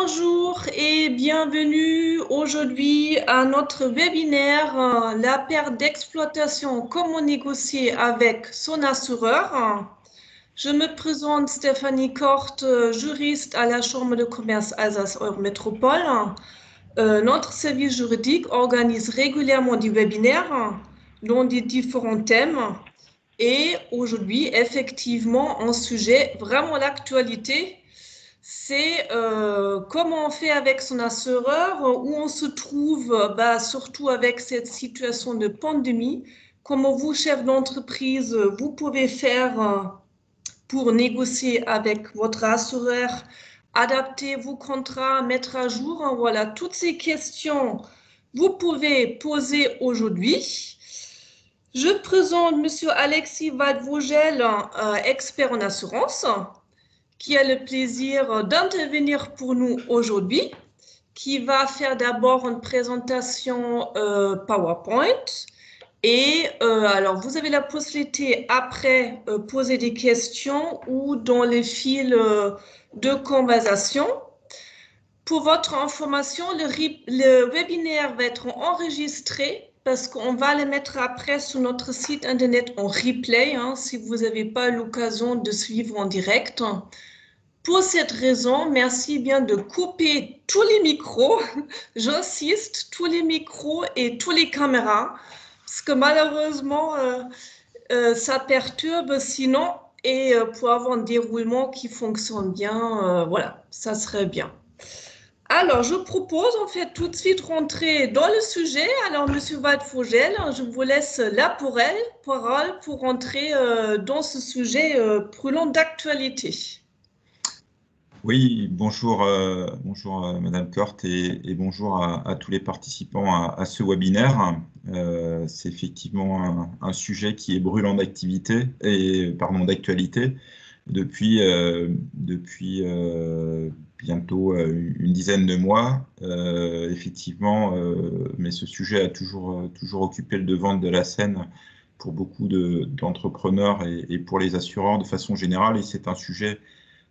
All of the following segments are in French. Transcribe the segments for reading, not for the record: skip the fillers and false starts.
Bonjour et bienvenue aujourd'hui à notre webinaire La perte d'exploitation, comment négocier avec son assureur. Je me présente Stéphanie Korte, juriste à la Chambre de commerce Alsace-Métropole. Notre service juridique organise régulièrement des webinaires dans des différents thèmes. Et aujourd'hui, effectivement, un sujet vraiment l'actualité. C'est comment on fait avec son assureur, où on se trouve, surtout avec cette situation de pandémie, comment vous, chef d'entreprise, vous pouvez faire pour négocier avec votre assureur, adapter vos contrats, mettre à jour. Voilà, toutes ces questions, vous pouvez poser aujourd'hui. Je présente Monsieur Alexis Vadvogel, expert en assurance, qui a le plaisir d'intervenir pour nous aujourd'hui, qui va faire d'abord une présentation PowerPoint. Et alors, vous avez la possibilité après poser des questions ou dans les fils de conversation. Pour votre information, le webinaire va être enregistré parce qu'on va le mettre après sur notre site internet en replay, si vous n'avez pas l'occasion de suivre en direct. Pour cette raison, merci bien de couper tous les micros, j'insiste, tous les micros et toutes les caméras, parce que malheureusement, ça perturbe sinon, et pour avoir un déroulement qui fonctionne bien, voilà, ça serait bien. Alors, je propose en fait tout de suite rentrer dans le sujet. Alors, Monsieur Vadvogel, je vous laisse la parole pour rentrer dans ce sujet brûlant d'actualité. Oui, bonjour, Madame Korte et bonjour à tous les participants à ce webinaire. C'est effectivement un sujet qui est brûlant d'actualité depuis bientôt une dizaine de mois, effectivement, mais ce sujet a toujours occupé le devant de la scène pour beaucoup d'entrepreneurs et pour les assureurs de façon générale, et c'est un sujet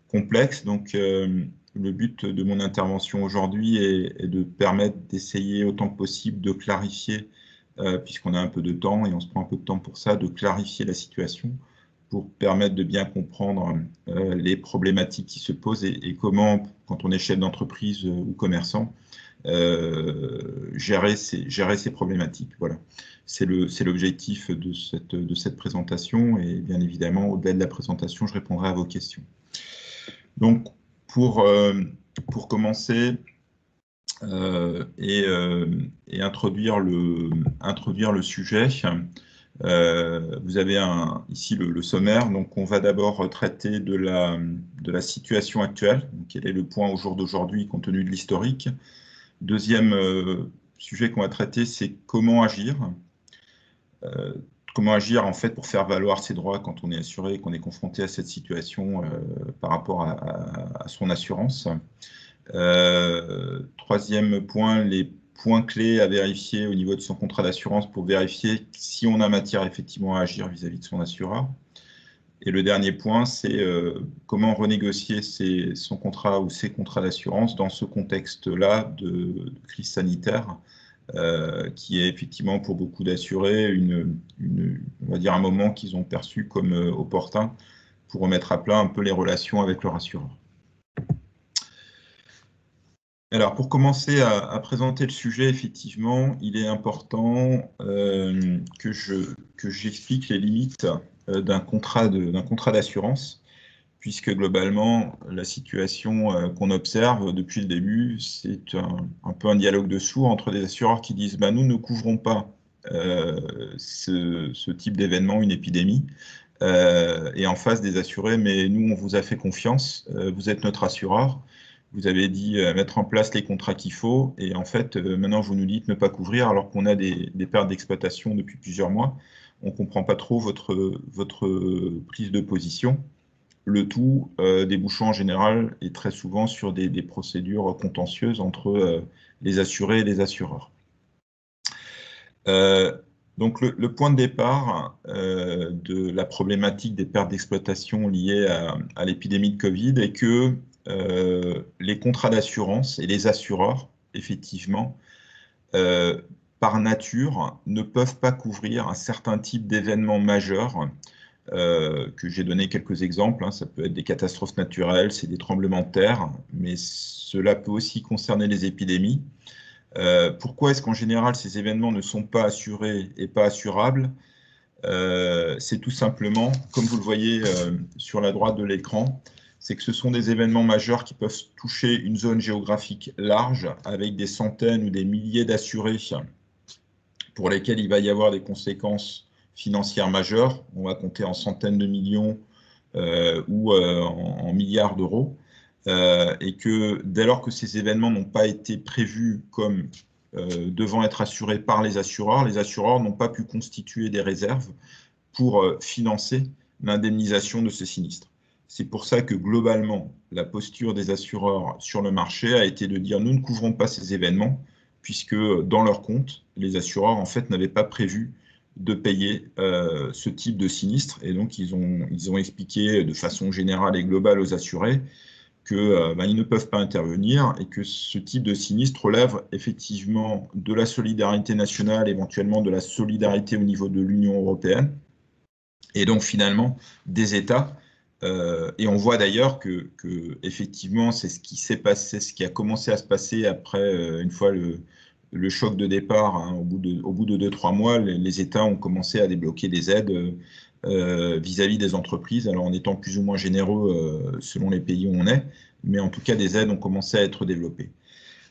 complexe. Donc, le but de mon intervention aujourd'hui est de permettre d'essayer autant que possible de clarifier, puisqu'on a un peu de temps et on se prend un peu de temps pour ça, de clarifier la situation pour permettre de bien comprendre les problématiques qui se posent et comment, quand on est chef d'entreprise ou commerçant, gérer ces problématiques. Voilà. C'est l'objectif de cette présentation, et bien évidemment, au-delà de la présentation, je répondrai à vos questions. Donc, pour commencer et introduire le sujet, vous avez ici le sommaire. Donc, on va d'abord traiter de la situation actuelle, donc quel est le point au jour d'aujourd'hui compte tenu de l'historique. Deuxième sujet qu'on va traiter, c'est comment agir. Comment agir en fait pour faire valoir ses droits quand on est assuré et qu'on est confronté à cette situation par rapport à son assurance. Troisième point, les points clés à vérifier au niveau de son contrat d'assurance pour vérifier si on a matière effectivement à agir vis-à-vis de son assureur. Et le dernier point, c'est comment renégocier son contrat ou ses contrats d'assurance dans ce contexte-là de crise sanitaire, qui est effectivement pour beaucoup d'assurés on va dire un moment qu'ils ont perçu comme opportun pour remettre à plat un peu les relations avec leur assureur. Alors, pour commencer à présenter le sujet, effectivement, il est important que j'explique les limites d'un contrat d'assurance, puisque globalement, la situation qu'on observe depuis le début, c'est un peu un dialogue de sourds entre des assureurs qui disent bah, « nous ne couvrons pas ce type d'événement, une épidémie », et en face des assurés « mais nous, on vous a fait confiance, vous êtes notre assureur, vous avez dit mettre en place les contrats qu'il faut, et en fait, maintenant, vous nous dites ne pas couvrir alors qu'on a des pertes d'exploitation depuis plusieurs mois. On ne comprend pas trop votre prise de position. » Le tout débouchant en général et très souvent sur des procédures contentieuses entre les assurés et les assureurs. Donc le point de départ de la problématique des pertes d'exploitation liées à l'épidémie de Covid est que les contrats d'assurance et les assureurs, effectivement, par nature, ne peuvent pas couvrir un certain type d'événements majeurs, que j'ai donné quelques exemples, hein. Ça peut être des catastrophes naturelles, c'est des tremblements de terre, mais cela peut aussi concerner les épidémies. Pourquoi est-ce qu'en général ces événements ne sont pas assurés et pas assurables? C'est tout simplement, comme vous le voyez sur la droite de l'écran, c'est que ce sont des événements majeurs qui peuvent toucher une zone géographique large avec des centaines ou des milliers d'assurés pour lesquels il va y avoir des conséquences financières majeures. On va compter en centaines de millions ou en milliards d'euros. Et que dès lors que ces événements n'ont pas été prévus comme devant être assurés par les assureurs n'ont pas pu constituer des réserves pour financer l'indemnisation de ce sinistre. C'est pour ça que globalement, la posture des assureurs sur le marché a été de dire nous ne couvrons pas ces événements, puisque dans leur compte, les assureurs en fait n'avaient pas prévu de payer ce type de sinistre. Et donc ils ont expliqué de façon générale et globale aux assurés qu'ils ne peuvent pas intervenir et que ce type de sinistre relève effectivement de la solidarité nationale, éventuellement de la solidarité au niveau de l'Union européenne, et donc finalement des États. Et on voit d'ailleurs que effectivement, c'est ce qui s'est passé, ce qui a commencé à se passer après, une fois le choc de départ, hein, au bout de 2-3 mois, les États ont commencé à débloquer des aides vis-à-vis des entreprises, alors en étant plus ou moins généreux selon les pays où on est, mais en tout cas des aides ont commencé à être développées.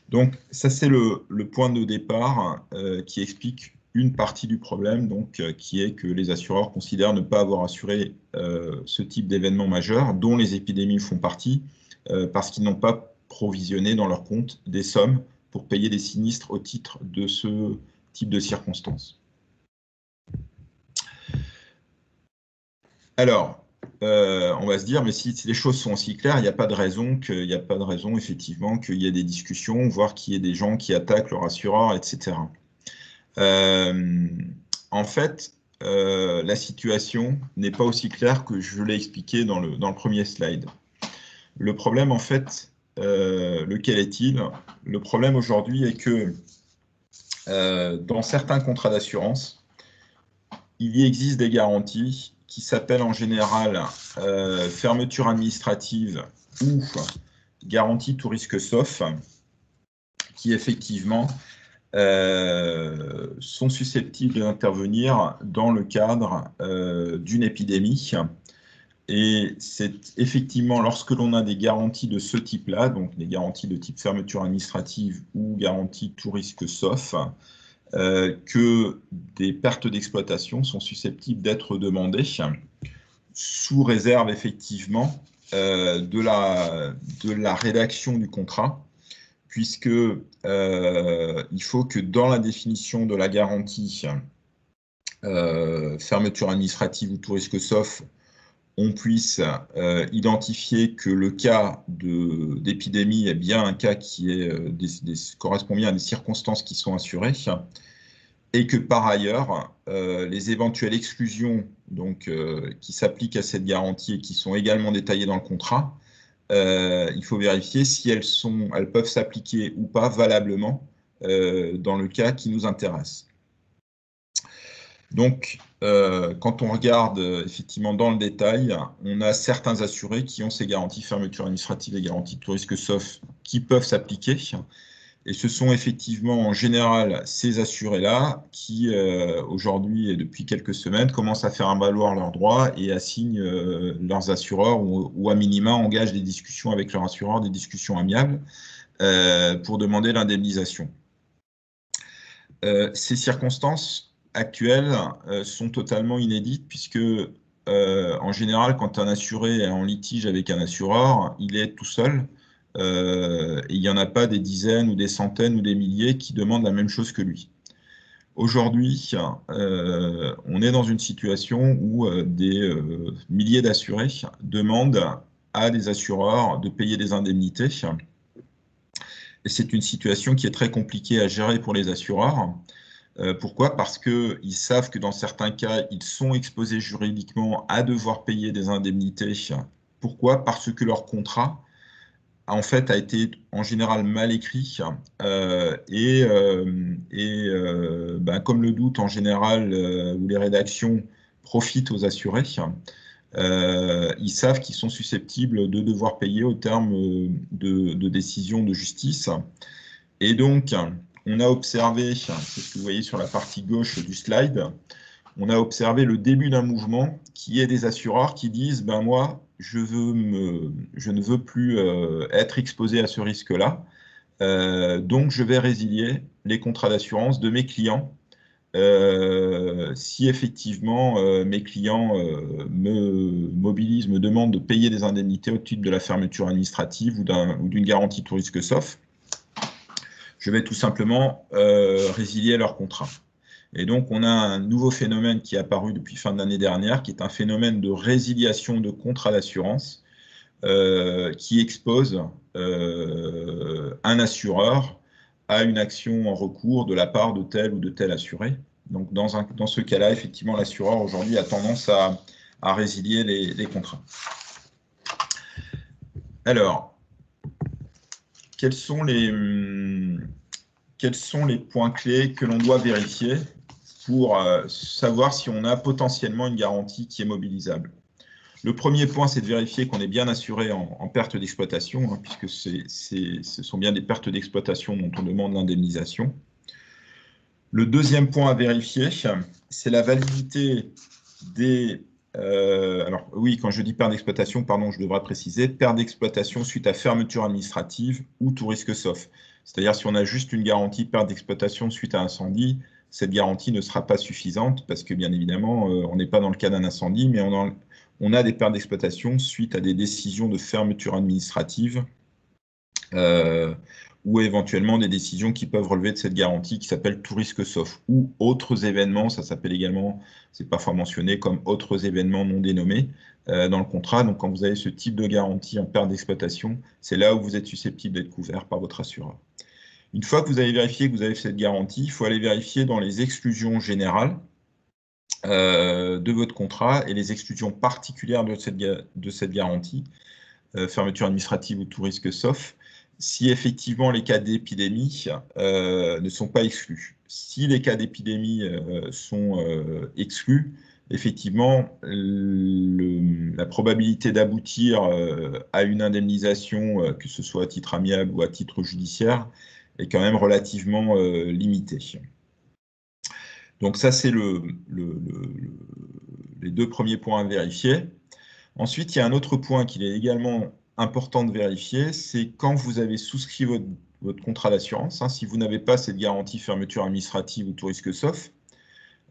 Donc ça c'est le point de départ qui explique une partie du problème, donc, qui est que les assureurs considèrent ne pas avoir assuré ce type d'événements majeurs, dont les épidémies font partie, parce qu'ils n'ont pas provisionné dans leur compte des sommes pour payer des sinistres au titre de ce type de circonstances. Alors, on va se dire, mais si les choses sont aussi claires, il n'y a pas de raison effectivement qu'il y ait des discussions, voire qu'il y ait des gens qui attaquent leur assureur, etc. En fait, la situation n'est pas aussi claire que je l'ai expliqué dans le premier slide. Le problème, en fait, lequel est-il? Le problème aujourd'hui est que dans certains contrats d'assurance, il y existe des garanties qui s'appellent en général fermeture administrative ou garantie tout risque sauf, qui effectivement sont susceptibles d'intervenir dans le cadre d'une épidémie. Et c'est effectivement lorsque l'on a des garanties de ce type-là, donc des garanties de type fermeture administrative ou garantie tout risque sauf, que des pertes d'exploitation sont susceptibles d'être demandées, sous réserve effectivement de la rédaction du contrat, puisque il faut que dans la définition de la garantie fermeture administrative ou tout risque sauf, on puisse identifier que le cas d'épidémie est bien un cas qui correspond bien à des circonstances qui sont assurées, et que par ailleurs, les éventuelles exclusions donc, qui s'appliquent à cette garantie et qui sont également détaillées dans le contrat, il faut vérifier si elles peuvent s'appliquer ou pas valablement dans le cas qui nous intéresse. Donc, quand on regarde effectivement dans le détail, on a certains assurés qui ont ces garanties fermeture administrative et garantie de tout risque sauf qui peuvent s'appliquer. Et ce sont effectivement en général ces assurés-là qui, aujourd'hui et depuis quelques semaines, commencent à faire valoir leurs droits et assignent leurs assureurs ou à minima engagent des discussions avec leurs assureurs, des discussions amiables pour demander l'indemnisation. Ces circonstances actuelles sont totalement inédites puisque, en général, quand un assuré est en litige avec un assureur, il est tout seul. Et il n'y en a pas des dizaines ou des centaines ou des milliers qui demandent la même chose que lui. Aujourd'hui, on est dans une situation où des milliers d'assurés demandent à des assureurs de payer des indemnités. Et c'est une situation qui est très compliquée à gérer pour les assureurs. Pourquoi? Parce qu'ils savent que dans certains cas, ils sont exposés juridiquement à devoir payer des indemnités. Pourquoi? Parce que leur contrat en fait, a été en général mal écrit comme le doute en général ou les rédactions profitent aux assurés, ils savent qu'ils sont susceptibles de devoir payer au terme de décisions de justice. Et donc, on a observé, c'est ce que vous voyez sur la partie gauche du slide, on a observé le début d'un mouvement qui est des assureurs qui disent ben moi, je ne veux plus être exposé à ce risque-là, donc je vais résilier les contrats d'assurance de mes clients si effectivement mes clients me mobilisent, me demandent de payer des indemnités au titre de la fermeture administrative ou d'une garantie tout risque sauf, je vais tout simplement résilier leur contrat. Et donc, on a un nouveau phénomène qui est apparu depuis fin de l'année dernière, qui est un phénomène de résiliation de contrats d'assurance qui expose un assureur à une action en recours de la part de tel ou de tel assuré. Donc, dans ce cas-là, effectivement, l'assureur aujourd'hui a tendance à résilier les contrats. Alors, quels sont les points clés que l'on doit vérifier pour savoir si on a potentiellement une garantie qui est mobilisable? Le premier point, c'est de vérifier qu'on est bien assuré en perte d'exploitation, hein, puisque ce sont bien des pertes d'exploitation dont on demande l'indemnisation. Le deuxième point à vérifier, c'est la validité des... alors oui, quand je dis perte d'exploitation, pardon, je devrais préciser, perte d'exploitation suite à fermeture administrative ou tout risque sauf. C'est-à-dire si on a juste une garantie perte d'exploitation suite à incendie, cette garantie ne sera pas suffisante parce que bien évidemment, on n'est pas dans le cas d'un incendie, mais on a des pertes d'exploitation suite à des décisions de fermeture administrative ou éventuellement des décisions qui peuvent relever de cette garantie qui s'appelle tout risque sauf ou autres événements, ça s'appelle également, c'est parfois mentionné comme autres événements non dénommés dans le contrat. Donc quand vous avez ce type de garantie en perte d'exploitation, c'est là où vous êtes susceptible d'être couvert par votre assureur. Une fois que vous avez vérifié que vous avez cette garantie, il faut aller vérifier dans les exclusions générales de votre contrat et les exclusions particulières de cette garantie, fermeture administrative ou tout risque sauf, si effectivement les cas d'épidémie ne sont pas exclus. Si les cas d'épidémie sont exclus, effectivement, la probabilité d'aboutir à une indemnisation, que ce soit à titre amiable ou à titre judiciaire, est quand même relativement limitée. Donc ça, c'est les deux premiers points à vérifier. Ensuite, il y a un autre point qu'il est également important de vérifier, c'est quand vous avez souscrit votre contrat d'assurance, hein, si vous n'avez pas cette garantie fermeture administrative ou tout risque sauf,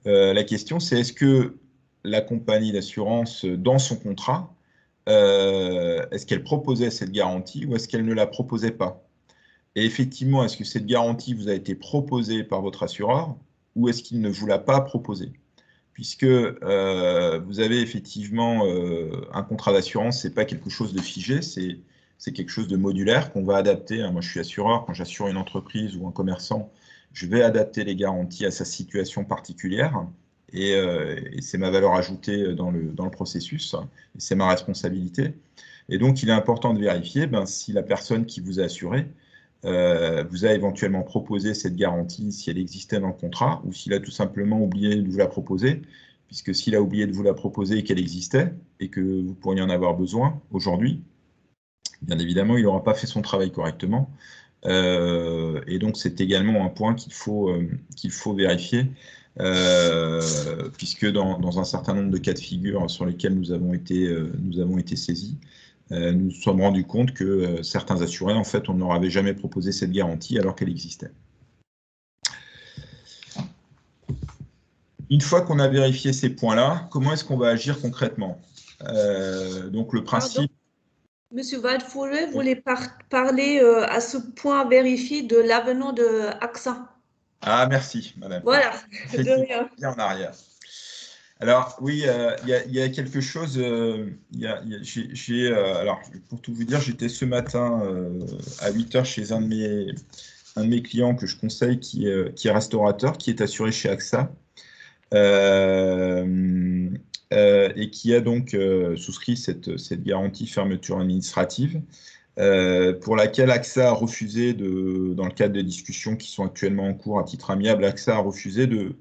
la question c'est est-ce que la compagnie d'assurance, dans son contrat, est-ce qu'elle proposait cette garantie ou est-ce qu'elle ne la proposait pas? Et effectivement, est-ce que cette garantie vous a été proposée par votre assureur ou est-ce qu'il ne vous l'a pas proposée? Puisque vous avez effectivement un contrat d'assurance, ce n'est pas quelque chose de figé, c'est quelque chose de modulaire qu'on va adapter. Moi, je suis assureur, quand j'assure une entreprise ou un commerçant, je vais adapter les garanties à sa situation particulière et c'est ma valeur ajoutée dans le processus, et c'est ma responsabilité. Et donc, il est important de vérifier si la personne qui vous a assuré vous a éventuellement proposé cette garantie si elle existait dans le contrat ou s'il a tout simplement oublié de vous la proposer, puisque s'il a oublié de vous la proposer et qu'elle existait et que vous pourriez en avoir besoin aujourd'hui, bien évidemment, il n'aura pas fait son travail correctement. Et donc, c'est également un point qu'il faut vérifier, puisque dans un certain nombre de cas de figure sur lesquels nous avons été saisis, nous nous sommes rendus compte que certains assurés, en fait, on ne leur avait jamais proposé cette garantie alors qu'elle existait. Une fois qu'on a vérifié ces points-là, comment est-ce qu'on va agir concrètement? Donc, le principe... Pardon. Monsieur Waldvogel voulait parler à ce point vérifié de l'avenant de AXA. Ah, merci, madame. Voilà, de rien. Bien en arrière. Alors oui, il y a quelque chose. Alors pour tout vous dire, j'étais ce matin à 8 h chez un de mes clients que je conseille, qui est restaurateur, qui est assuré chez AXA et qui a donc souscrit cette garantie fermeture administrative. pour laquelle AXA a refusé, dans le cadre des discussions qui sont actuellement en cours à titre amiable, AXA a refusé de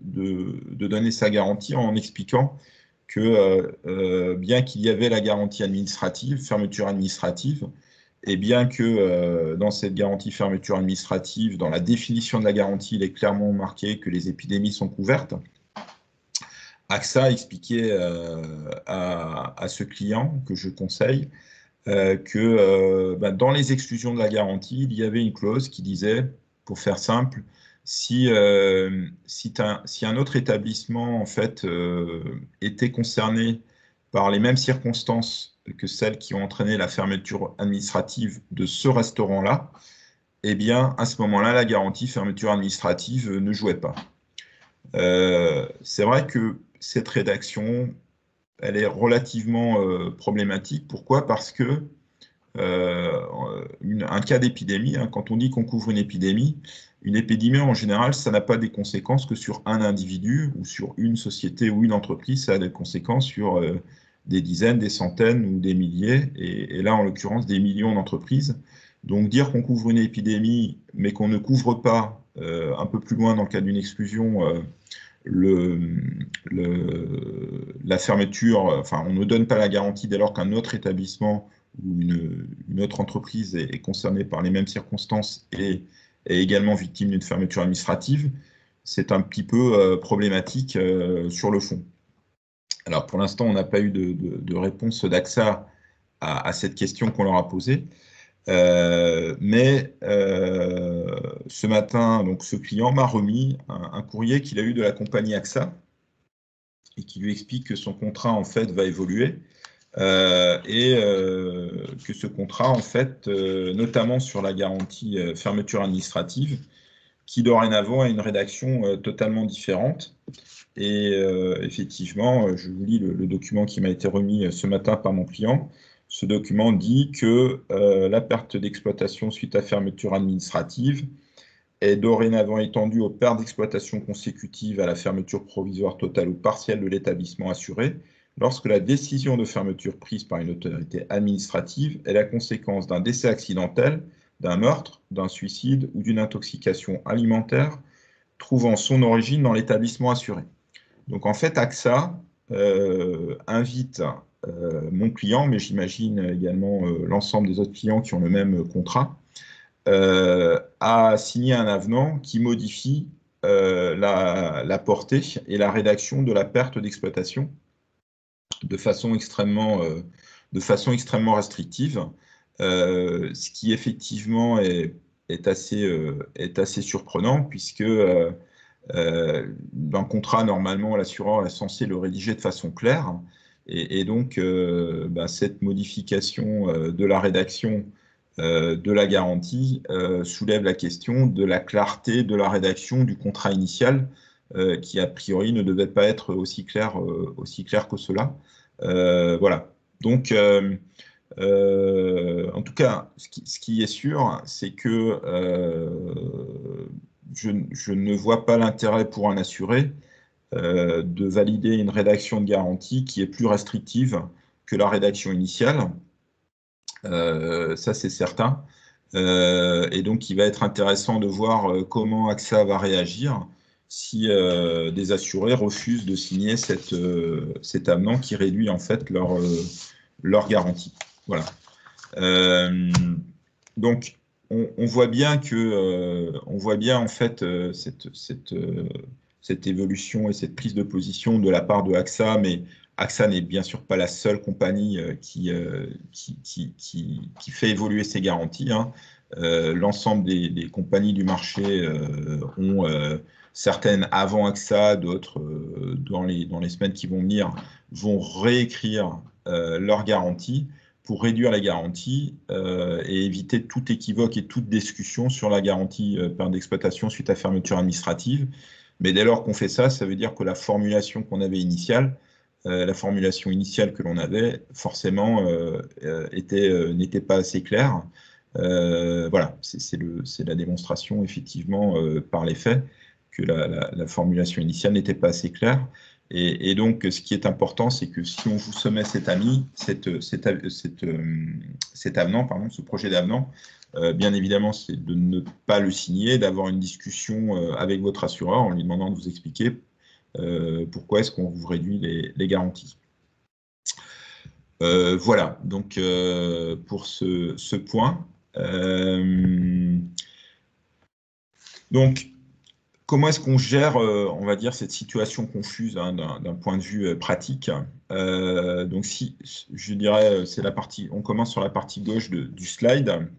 donner sa garantie en expliquant que bien qu'il y avait la garantie administrative, fermeture administrative, et bien que dans cette garantie fermeture administrative, dans la définition de la garantie, il est clairement marqué que les épidémies sont couvertes, AXA a expliqué à ce client que je conseille que dans les exclusions de la garantie, il y avait une clause qui disait, pour faire simple, si un autre établissement en fait, était concerné par les mêmes circonstances que celles qui ont entraîné la fermeture administrative de ce restaurant-là, eh bien, à ce moment-là, la garantie fermeture administrative ne jouait pas. C'est vrai que cette rédaction, elle est relativement problématique. Pourquoi? Parce que un cas d'épidémie, hein, quand on dit qu'on couvre une épidémie en général, ça n'a pas des conséquences que sur un individu ou sur une société ou une entreprise, ça a des conséquences sur des dizaines, des centaines ou des milliers, et là en l'occurrence des millions d'entreprises. Donc dire qu'on couvre une épidémie mais qu'on ne couvre pas un peu plus loin dans le cas d'une exclusion la fermeture, enfin on ne donne pas la garantie dès lors qu'un autre établissement ou une autre entreprise est concernée par les mêmes circonstances et est également victime d'une fermeture administrative, c'est un petit peu problématique sur le fond. Alors pour l'instant, on n'a pas eu de réponse d'AXA à cette question qu'on leur a posée. Mais ce matin, donc, ce client m'a remis un courrier qu'il a eu de la compagnie AXA et qui lui explique que son contrat en fait va évoluer et que ce contrat en fait, notamment sur la garantie fermeture administrative, qui dorénavant a une rédaction totalement différente. Et effectivement, je vous lis le document qui m'a été remis ce matin par mon client. Ce document dit que la perte d'exploitation suite à fermeture administrative est dorénavant étendue aux pertes d'exploitation consécutives à la fermeture provisoire totale ou partielle de l'établissement assuré, lorsque la décision de fermeture prise par une autorité administrative est la conséquence d'un décès accidentel, d'un meurtre, d'un suicide ou d'une intoxication alimentaire trouvant son origine dans l'établissement assuré. Donc en fait, AXA invite mon client, mais j'imagine également l'ensemble des autres clients qui ont le même contrat, à signer un avenant qui modifie la portée et la rédaction de la perte d'exploitation de façon extrêmement restrictive, ce qui effectivement est assez surprenant puisque d'un contrat, normalement, l'assureur est censé le rédiger de façon claire. Et donc, cette modification de la rédaction de la garantie soulève la question de la clarté de la rédaction du contrat initial, qui, a priori, ne devait pas être aussi clair que cela. Voilà. Donc, en tout cas, ce qui est sûr, c'est que je ne vois pas l'intérêt pour un assuré de valider une rédaction de garantie qui est plus restrictive que la rédaction initiale. Ça, c'est certain. Et donc, il va être intéressant de voir comment AXA va réagir si des assurés refusent de signer cet avenant qui réduit en fait leur garantie. Voilà. Donc, on voit bien en fait cette évolution et cette prise de position de la part de AXA, mais AXA n'est bien sûr pas la seule compagnie qui fait évoluer ses garanties, hein. L'ensemble des compagnies du marché ont certaines avant AXA, d'autres dans les semaines qui vont venir, vont réécrire leurs garanties pour réduire les garanties et éviter tout équivoque et toute discussion sur la garantie perte d'exploitation suite à fermeture administrative. Mais dès lors qu'on fait ça, ça veut dire que la formulation qu'on avait initiale, la formulation initiale que l'on avait, forcément, n'était pas assez claire. Voilà, c'est la démonstration, effectivement, par les faits, que la formulation initiale n'était pas assez claire. Et donc, ce qui est important, c'est que si on vous soumet cet avenant, pardon, ce projet d'avenant, bien évidemment, c'est de ne pas le signer, d'avoir une discussion avec votre assureur en lui demandant de vous expliquer pourquoi est-ce qu'on vous réduit les garanties. Voilà, donc pour ce point. Donc, comment est-ce qu'on gère, on va dire, cette situation confuse hein, d'un point de vue pratique? Donc, si je dirais, c'est la partie, on commence sur la partie gauche du slide.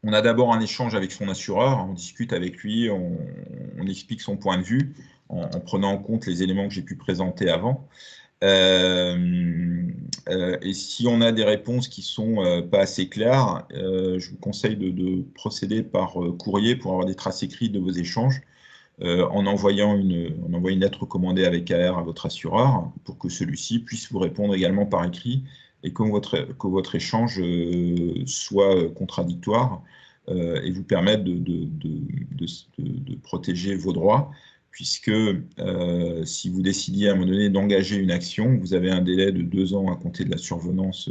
On a d'abord un échange avec son assureur, on discute avec lui, on explique son point de vue en prenant en compte les éléments que j'ai pu présenter avant. Et si on a des réponses qui sont pas assez claires, je vous conseille de procéder par courrier pour avoir des traces écrites de vos échanges. En envoyant une lettre recommandée avec AR à votre assureur pour que celui-ci puisse vous répondre également par écrit et que votre échange soit contradictoire et vous permette de protéger vos droits, puisque si vous décidiez à un moment donné d'engager une action, vous avez un délai de 2 ans à compter de la survenance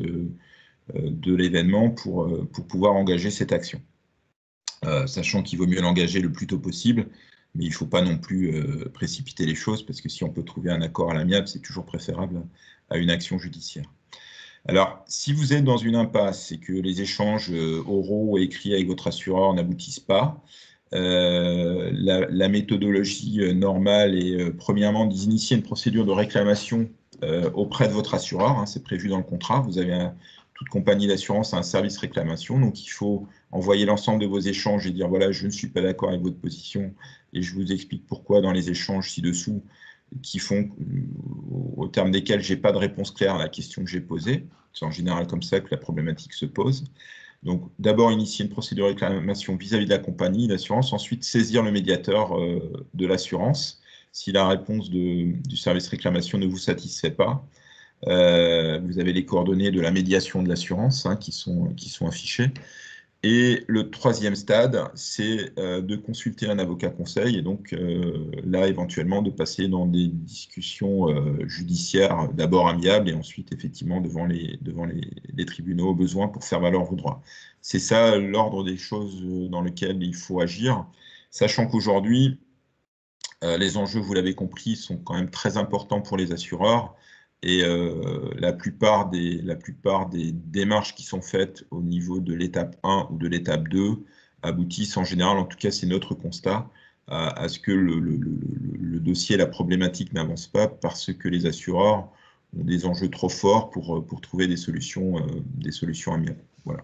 de l'événement pour pouvoir engager cette action. Sachant qu'il vaut mieux l'engager le plus tôt possible, mais il ne faut pas non plus précipiter les choses, parce que si on peut trouver un accord à l'amiable, c'est toujours préférable à une action judiciaire. Alors, si vous êtes dans une impasse et que les échanges oraux et écrits avec votre assureur n'aboutissent pas, la méthodologie normale est premièrement d'initier une procédure de réclamation auprès de votre assureur, hein, c'est prévu dans le contrat, vous avez toute compagnie d'assurance a un service réclamation, donc il faut envoyer l'ensemble de vos échanges et dire voilà, je ne suis pas d'accord avec votre position et je vous explique pourquoi dans les échanges ci-dessous qui font, au terme desquels je n'ai pas de réponse claire à la question que j'ai posée. C'est en général comme ça que la problématique se pose. Donc d'abord initier une procédure de réclamation vis-à-vis de la compagnie d'assurance, ensuite saisir le médiateur de l'assurance si la réponse du service réclamation ne vous satisfait pas. Vous avez les coordonnées de la médiation de l'assurance hein, qui sont affichées. Et le troisième stade, c'est de consulter un avocat conseil et donc là, éventuellement, de passer dans des discussions judiciaires, d'abord amiables et ensuite, effectivement, devant les tribunaux au besoin pour faire valoir vos droits. C'est ça l'ordre des choses dans lequel il faut agir, sachant qu'aujourd'hui, les enjeux, vous l'avez compris, sont quand même très importants pour les assureurs. Et la plupart des démarches qui sont faites au niveau de l'étape 1 ou de l'étape 2 aboutissent en général, en tout cas c'est notre constat, à ce que le dossier, la problématique n'avance pas parce que les assureurs ont des enjeux trop forts pour trouver des solutions amiables. Voilà.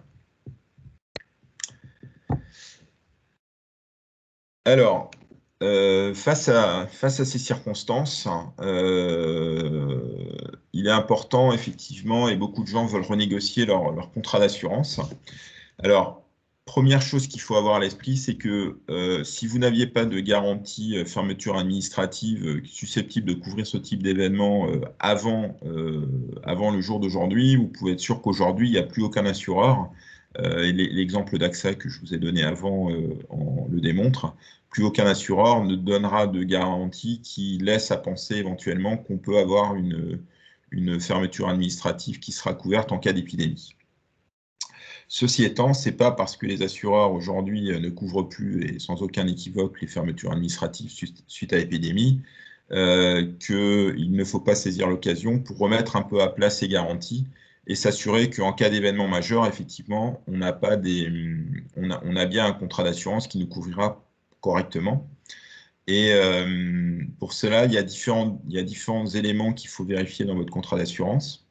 Alors, face à ces circonstances, il est important, effectivement, et beaucoup de gens veulent renégocier leur contrat d'assurance. Alors, première chose qu'il faut avoir à l'esprit, c'est que si vous n'aviez pas de garantie fermeture administrative susceptible de couvrir ce type d'événement avant le jour d'aujourd'hui, vous pouvez être sûr qu'aujourd'hui, il n'y a plus aucun assureur. Et l'exemple d'AXA que je vous ai donné avant le démontre. Plus aucun assureur ne donnera de garantie qui laisse à penser éventuellement qu'on peut avoir une fermeture administrative qui sera couverte en cas d'épidémie. Ceci étant, ce n'est pas parce que les assureurs aujourd'hui ne couvrent plus et sans aucun équivoque les fermetures administratives suite à l'épidémie qu'il ne faut pas saisir l'occasion pour remettre un peu à plat ces garanties et s'assurer qu'en cas d'événement majeur, effectivement, on a bien un contrat d'assurance qui nous couvrira correctement. Et pour cela, il y a différents éléments qu'il faut vérifier dans votre contrat d'assurance,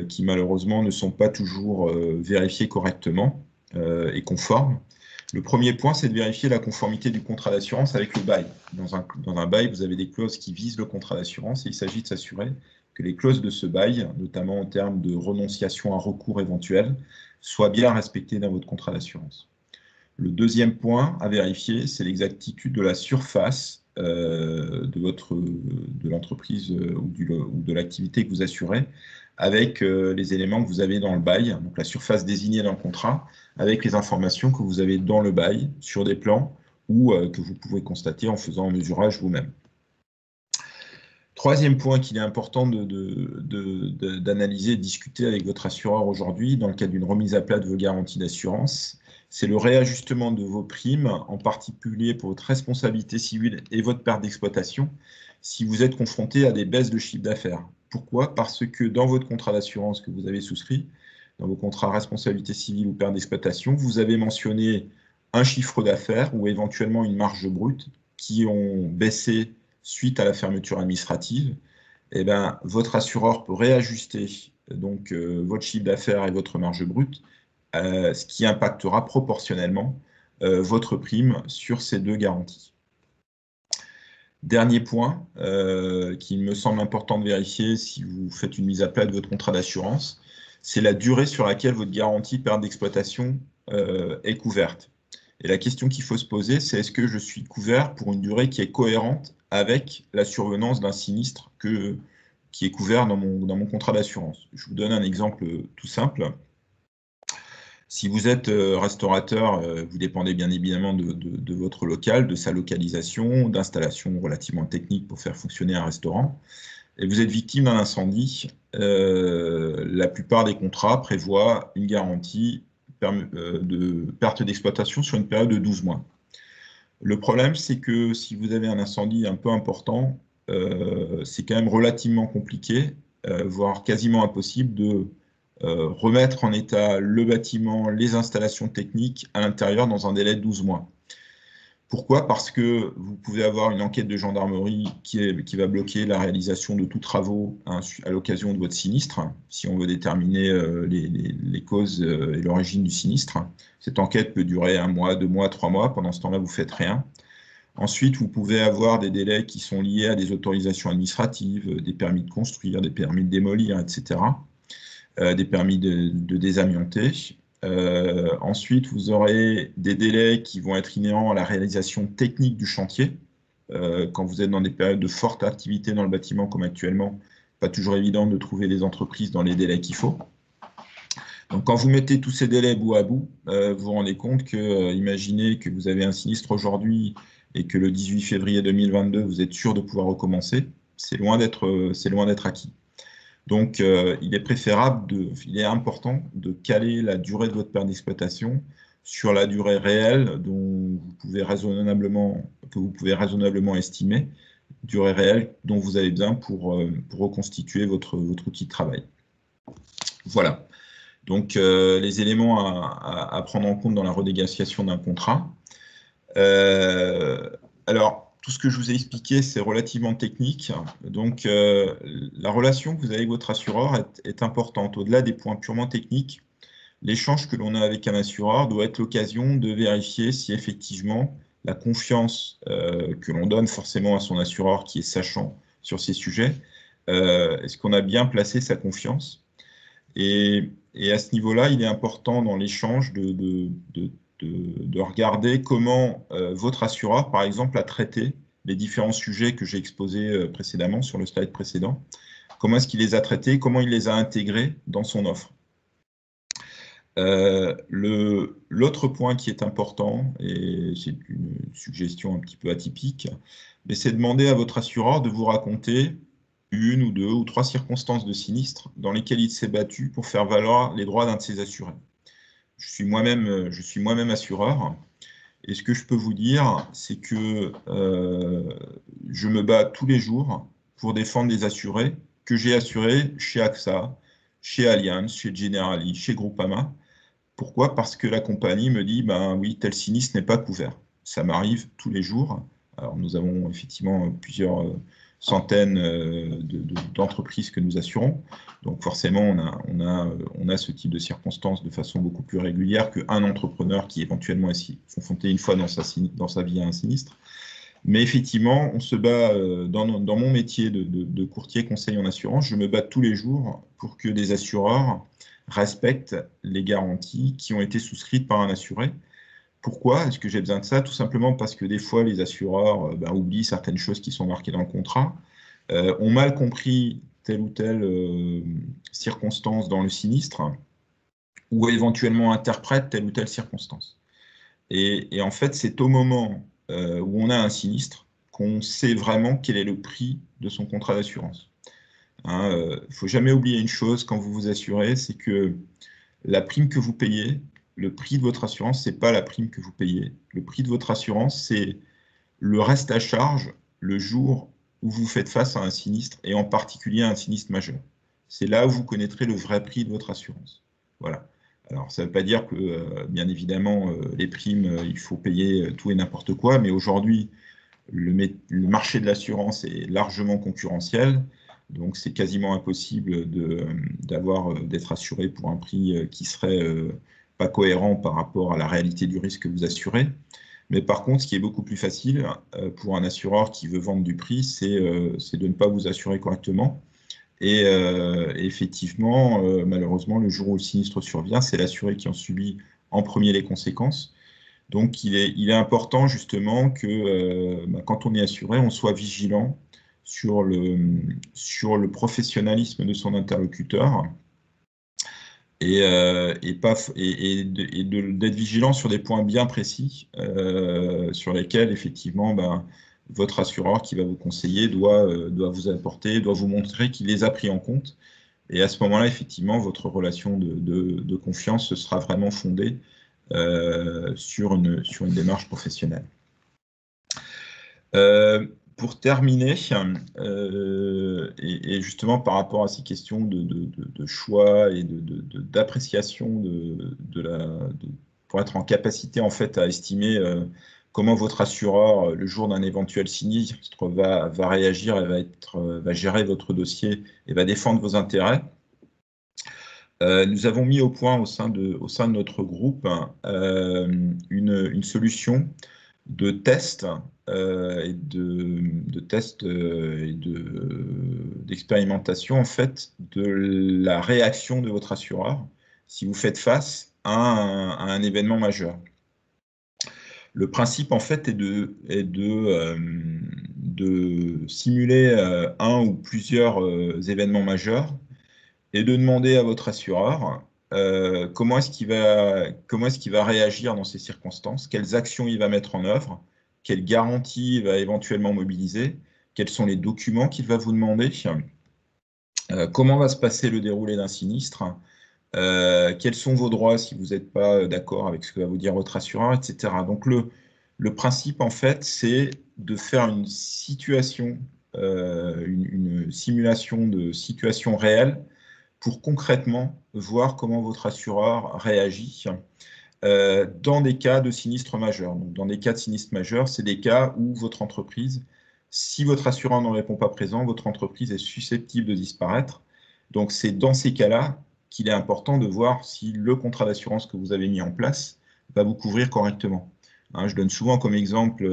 qui malheureusement ne sont pas toujours vérifiés correctement et conformes. Le premier point, c'est de vérifier la conformité du contrat d'assurance avec le bail. Dans un bail, vous avez des clauses qui visent le contrat d'assurance et il s'agit de s'assurer que les clauses de ce bail, notamment en termes de renonciation à recours éventuel, soient bien respectées dans votre contrat d'assurance. Le deuxième point à vérifier, c'est l'exactitude de la surface de l'entreprise ou de l'activité que vous assurez avec les éléments que vous avez dans le bail, donc la surface désignée dans le contrat, avec les informations que vous avez dans le bail sur des plans ou que vous pouvez constater en faisant un mesurage vous-même. Troisième point qu'il est important d'analyser et de discuter avec votre assureur aujourd'hui dans le cadre d'une remise à plat de vos garanties d'assurance, c'est le réajustement de vos primes, en particulier pour votre responsabilité civile et votre perte d'exploitation, si vous êtes confronté à des baisses de chiffre d'affaires. Pourquoi? Parce que dans votre contrat d'assurance que vous avez souscrit, dans vos contrats responsabilité civile ou perte d'exploitation, vous avez mentionné un chiffre d'affaires ou éventuellement une marge brute qui ont baissé suite à la fermeture administrative. Eh bien, votre assureur peut réajuster donc, votre chiffre d'affaires et votre marge brute, ce qui impactera proportionnellement votre prime sur ces deux garanties. Dernier point qui me semble important de vérifier si vous faites une mise à plat de votre contrat d'assurance, c'est la durée sur laquelle votre garantie perte d'exploitation est couverte. Et la question qu'il faut se poser, c'est est-ce que je suis couvert pour une durée qui est cohérente avec la survenance d'un sinistre qui est couvert dans mon contrat d'assurance. Je vous donne un exemple tout simple. Si vous êtes restaurateur, vous dépendez bien évidemment de votre local, de sa localisation, d'installations relativement techniques pour faire fonctionner un restaurant, et vous êtes victime d'un incendie. La plupart des contrats prévoient une garantie de perte d'exploitation sur une période de 12 mois. Le problème, c'est que si vous avez un incendie un peu important, c'est quand même relativement compliqué, voire quasiment impossible de remettre en état le bâtiment, les installations techniques à l'intérieur dans un délai de 12 mois. Pourquoi? Parce que vous pouvez avoir une enquête de gendarmerie qui va bloquer la réalisation de tous travaux à l'occasion de votre sinistre, si on veut déterminer les causes et l'origine du sinistre. Cette enquête peut durer 1 mois, 2 mois, 3 mois. Pendant ce temps-là, vous ne faites rien. Ensuite, vous pouvez avoir des délais qui sont liés à des autorisations administratives, des permis de construire, des permis de démolir, etc., des permis de désamianter. Ensuite, vous aurez des délais qui vont être inhérents à la réalisation technique du chantier. Quand vous êtes dans des périodes de forte activité dans le bâtiment comme actuellement, pas toujours évident de trouver des entreprises dans les délais qu'il faut. Donc, quand vous mettez tous ces délais bout à bout, vous vous rendez compte que, imaginez que vous avez un sinistre aujourd'hui et que le 18 février 2022, vous êtes sûr de pouvoir recommencer, c'est loin d'être acquis. Donc, il est important de caler la durée de votre perte d'exploitation sur la durée réelle que vous pouvez raisonnablement estimer, durée réelle dont vous avez besoin pour reconstituer votre outil de travail. Voilà. Donc, les éléments à prendre en compte dans la renégociation d'un contrat. Alors, tout ce que je vous ai expliqué, c'est relativement technique. Donc, la relation que vous avez avec votre assureur est importante. Au-delà des points purement techniques, l'échange que l'on a avec un assureur doit être l'occasion de vérifier si effectivement la confiance que l'on donne forcément à son assureur qui est sachant sur ces sujets, est-ce qu'on a bien placé sa confiance? Et à ce niveau-là, il est important dans l'échange de regarder comment votre assureur, par exemple, a traité les différents sujets que j'ai exposés précédemment sur le slide précédent. Comment est-ce qu'il les a traités? Comment il les a intégrés dans son offre? L'autre point qui est important, et c'est une suggestion un petit peu atypique, mais c'est demander à votre assureur de vous raconter 1 ou 2 ou 3 circonstances de sinistre dans lesquelles il s'est battu pour faire valoir les droits d'un de ses assurés. Je suis moi-même assureur, et ce que je peux vous dire, c'est que je me bats tous les jours pour défendre des assurés que j'ai assurés chez AXA, chez Allianz, chez Generali, chez Groupama. Pourquoi? Parce que la compagnie me dit, ben oui, tel sinistre n'est pas couvert. Ça m'arrive tous les jours. Alors, nous avons effectivement plusieurs centaines d'entreprises que nous assurons. Donc, forcément, on a ce type de circonstances de façon beaucoup plus régulière qu'un entrepreneur qui éventuellement est confronté une fois dans sa vie à un sinistre. Mais effectivement, on se bat dans mon métier de courtier conseil en assurance, je me bats tous les jours pour que des assureurs respectent les garanties qui ont été souscrites par un assuré. Pourquoi est-ce que j'ai besoin de ça? Tout simplement parce que des fois, les assureurs oublient certaines choses qui sont marquées dans le contrat, ont mal compris telle ou telle circonstance dans le sinistre, ou éventuellement interprètent telle ou telle circonstance. Et en fait, c'est au moment où on a un sinistre qu'on sait vraiment quel est le prix de son contrat d'assurance. Il ne faut jamais oublier une chose quand vous vous assurez, c'est que la prime que vous payez, le prix de votre assurance, ce n'est pas la prime que vous payez. Le prix de votre assurance, c'est le reste à charge le jour où vous faites face à un sinistre, et en particulier à un sinistre majeur. C'est là où vous connaîtrez le vrai prix de votre assurance. Voilà. Alors, ça ne veut pas dire que, bien évidemment, les primes, il faut payer tout et n'importe quoi, mais aujourd'hui, le marché de l'assurance est largement concurrentiel, donc c'est quasiment impossible d'être assuré pour un prix qui serait pas cohérent par rapport à la réalité du risque que vous assurez. Mais par contre, ce qui est beaucoup plus facile pour un assureur qui veut vendre du prix, c'est de ne pas vous assurer correctement. Et effectivement, malheureusement, le jour où le sinistre survient, c'est l'assuré qui en subit en premier les conséquences. Donc, il est important justement que quand on est assuré, on soit vigilant sur le professionnalisme de son interlocuteur d'être vigilant sur des points bien précis sur lesquels, effectivement, votre assureur qui va vous conseiller doit vous apporter, doit vous montrer qu'il les a pris en compte. Et à ce moment-là, effectivement, votre relation de confiance sera vraiment fondée sur une démarche professionnelle. Pour terminer, et justement par rapport à ces questions de choix et d'appréciation pour être en capacité en fait à estimer comment votre assureur, le jour d'un éventuel sinistre, va réagir et va gérer votre dossier et va défendre vos intérêts. Nous avons mis au point au sein de notre groupe une solution de tests d'expérimentation en fait de la réaction de votre assureur si vous faites face à un événement majeur. Le principe en fait est de simuler un ou plusieurs événements majeurs et de demander à votre assureur comment est-ce qu'il va réagir dans ces circonstances, quelles actions il va mettre en œuvre, quelles garanties il va éventuellement mobiliser, quels sont les documents qu'il va vous demander, comment va se passer le déroulé d'un sinistre, quels sont vos droits si vous n'êtes pas d'accord avec ce que va vous dire votre assureur, etc. Donc le principe, en fait, c'est de faire une situation, une simulation de situation réelle pour concrètement voir comment votre assureur réagit dans des cas de sinistre majeur. Donc, dans des cas de sinistre majeur, c'est des cas où votre entreprise, si votre assureur ne répond pas présent, votre entreprise est susceptible de disparaître. Donc, c'est dans ces cas-là qu'il est important de voir si le contrat d'assurance que vous avez mis en place va vous couvrir correctement. Hein, je donne souvent comme exemple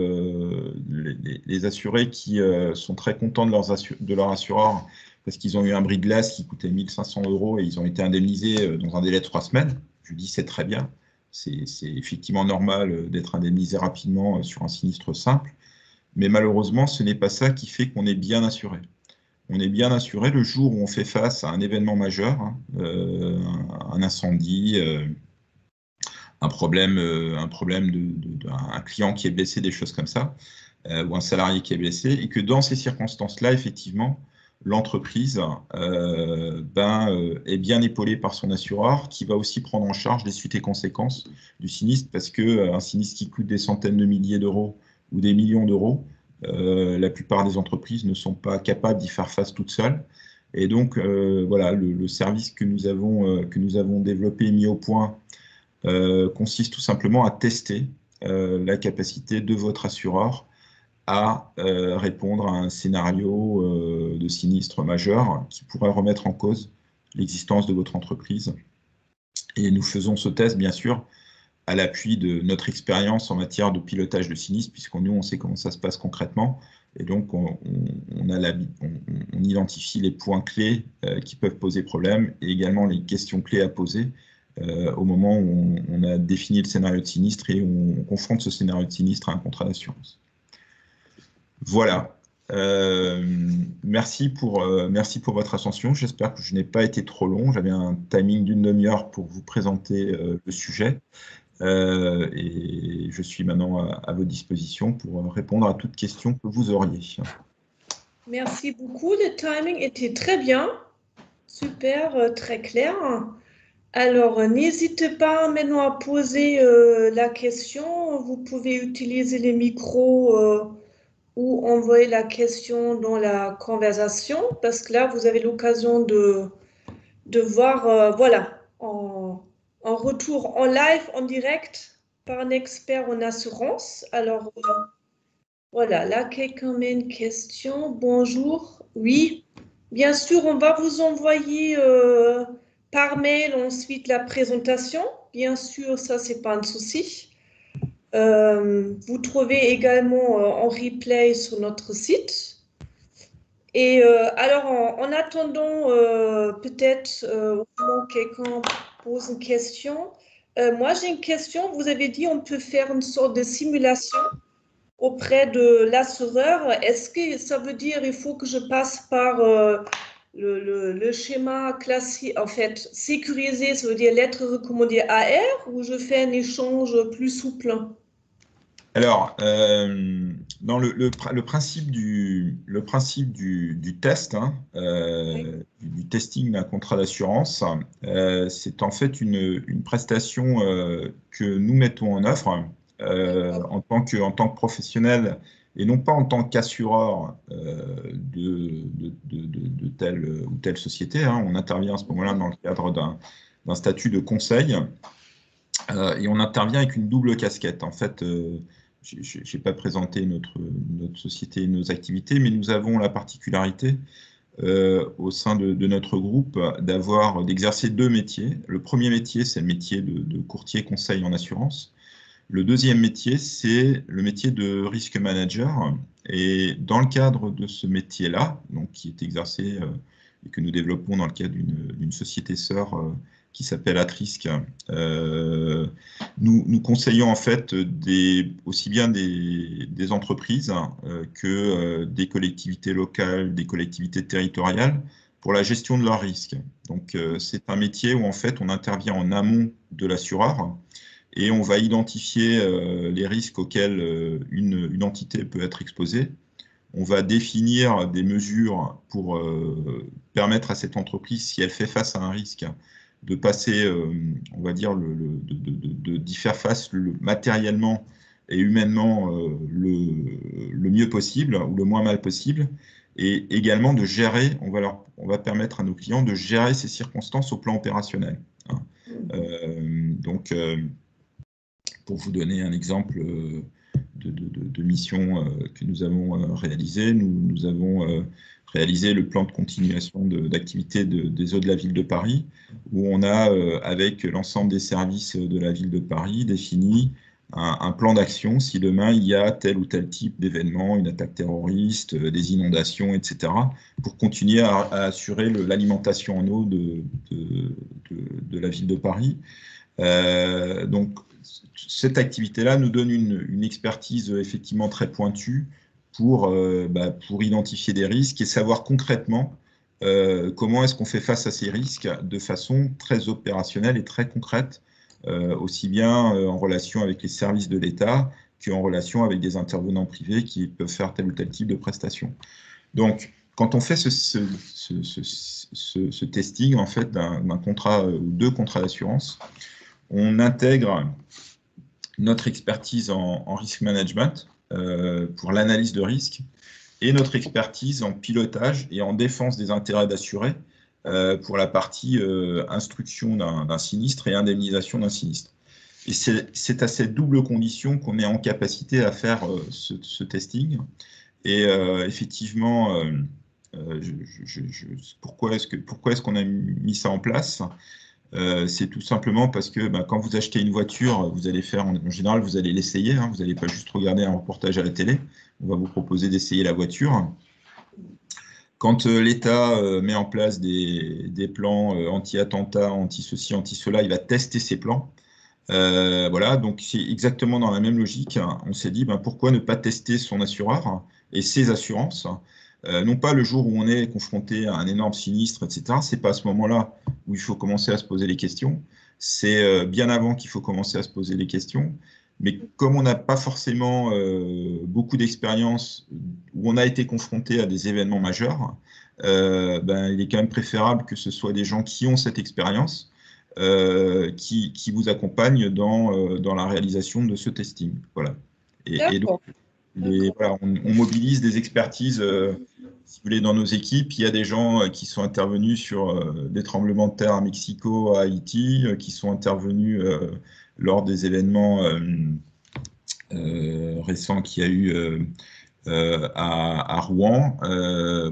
les assurés qui sont très contents de leur assureur parce qu'ils ont eu un bris de glace qui coûtait 1 500 € et ils ont été indemnisés dans un délai de 3 semaines. Je dis c'est très bien, c'est effectivement normal d'être indemnisé rapidement sur un sinistre simple, mais malheureusement ce n'est pas ça qui fait qu'on est bien assuré. On est bien assuré le jour où on fait face à un événement majeur, hein, un incendie, un problème d'un client qui est blessé, des choses comme ça, ou un salarié qui est blessé, et que dans ces circonstances-là, effectivement, l'entreprise est bien épaulée par son assureur, qui va aussi prendre en charge les suites et conséquences du sinistre, parce qu'un sinistre qui coûte des centaines de milliers d'euros ou des millions d'euros, la plupart des entreprises ne sont pas capables d'y faire face toutes seules. Et donc, voilà, le service que nous avons développé et mis au point consiste tout simplement à tester la capacité de votre assureur à répondre à un scénario de sinistre majeur qui pourrait remettre en cause l'existence de votre entreprise. Et nous faisons ce test, bien sûr, à l'appui de notre expérience en matière de pilotage de sinistre, puisqu'on sait comment ça se passe concrètement. Et donc, on identifie les points clés qui peuvent poser problème et également les questions clés à poser au moment où on a défini le scénario de sinistre et où on confronte ce scénario de sinistre à un contrat d'assurance. Voilà. Merci pour votre attention. J'espère que je n'ai pas été trop long. J'avais un timing d'1 demi-heure pour vous présenter le sujet. Et je suis maintenant à votre disposition pour répondre à toute question que vous auriez. Merci beaucoup. Le timing était très bien. Super, très clair. Alors, n'hésitez pas maintenant à poser la question. Vous pouvez utiliser les micros ou envoyer la question dans la conversation parce que là, vous avez l'occasion de voir, voilà, en retour en live, en direct, par un expert en assurance. Alors, voilà, là, quelqu'un met une question. Bonjour. Oui, bien sûr, on va vous envoyer par mail ensuite la présentation. Bien sûr, ça, c'est pas un souci. Vous trouvez également en replay sur notre site. Et alors, en attendant, peut-être au moment où quelqu'un pose une question, moi j'ai une question. Vous avez dit on peut faire une sorte de simulation auprès de l'assureur. Est-ce que ça veut dire il faut que je passe par le schéma classique, en fait, sécurisé, ça veut dire lettre recommandée AR, ou je fais un échange plus souple? Alors, dans le principe du test, hein, du testing d'un contrat d'assurance, c'est en fait une prestation que nous mettons en œuvre en tant que professionnel et non pas en tant qu'assureur de telle ou telle société, hein. On intervient à ce moment-là dans le cadre d'un statut de conseil et on intervient avec une double casquette. En fait, je n'ai pas présenté notre société et nos activités, mais nous avons la particularité au sein de notre groupe d'exercer deux métiers. Le premier métier, c'est le métier de courtier conseil en assurance. Le deuxième métier, c'est le métier de risk manager. Et dans le cadre de ce métier-là, donc qui est exercé et que nous développons dans le cadre d'une société sœur qui s'appelle Atrisk, nous conseillons en fait aussi bien des entreprises que des collectivités locales, des collectivités territoriales pour la gestion de leurs risques. Donc c'est un métier où en fait on intervient en amont de l'assureur et on va identifier les risques auxquels une entité peut être exposée. On va définir des mesures pour permettre à cette entreprise, si elle fait face à un risque, de passer, on va dire, d'y faire face matériellement et humainement le mieux possible ou le moins mal possible, et également de gérer, on va permettre à nos clients de gérer ces circonstances au plan opérationnel. Hein. Donc, pour vous donner un exemple de mission que nous avons réalisée, nous avons réalisé le plan de continuation d'activité des eaux de la ville de Paris, où on a, avec l'ensemble des services de la ville de Paris, défini un plan d'action si demain il y a tel ou tel type d'événement, une attaque terroriste, des inondations, etc., pour continuer à assurer l'alimentation en eau de la ville de Paris. Donc, cette activité-là nous donne une expertise effectivement très pointue pour identifier des risques et savoir concrètement comment est-ce qu'on fait face à ces risques de façon très opérationnelle et très concrète, aussi bien en relation avec les services de l'État qu'en relation avec des intervenants privés qui peuvent faire tel ou tel type de prestation. Donc, quand on fait ce testing en fait d'un contrat ou deux contrats d'assurance, on intègre notre expertise en risk management pour l'analyse de risque et notre expertise en pilotage et en défense des intérêts d'assurés pour la partie instruction d'un sinistre et indemnisation d'un sinistre. Et c'est à cette double condition qu'on est en capacité à faire ce testing. Et effectivement, pourquoi est-ce qu'on a mis ça en place ? C'est tout simplement parce que quand vous achetez une voiture, vous allez faire, en général, vous allez l'essayer, hein, vous n'allez pas juste regarder un reportage à la télé, on va vous proposer d'essayer la voiture. Quand l'État met en place des plans anti-attentat, anti-ceci, anti-cela, il va tester ces plans. Voilà, donc c'est exactement dans la même logique. On s'est dit, pourquoi ne pas tester son assureur et ses assurances, non pas le jour où on est confronté à un énorme sinistre, etc. C'est pas à ce moment-là où il faut commencer à se poser les questions. c'est bien avant qu'il faut commencer à se poser les questions. Mais comme on n'a pas forcément beaucoup d'expérience, où on a été confronté à des événements majeurs, il est quand même préférable que ce soit des gens qui ont cette expérience qui vous accompagnent dans la réalisation de ce testing. Voilà. Et donc, voilà, on mobilise des expertises, si vous voulez, dans nos équipes. Il y a des gens qui sont intervenus sur des tremblements de terre à Mexico, à Haïti, qui sont intervenus lors des événements récents qu'il y a eu à Rouen.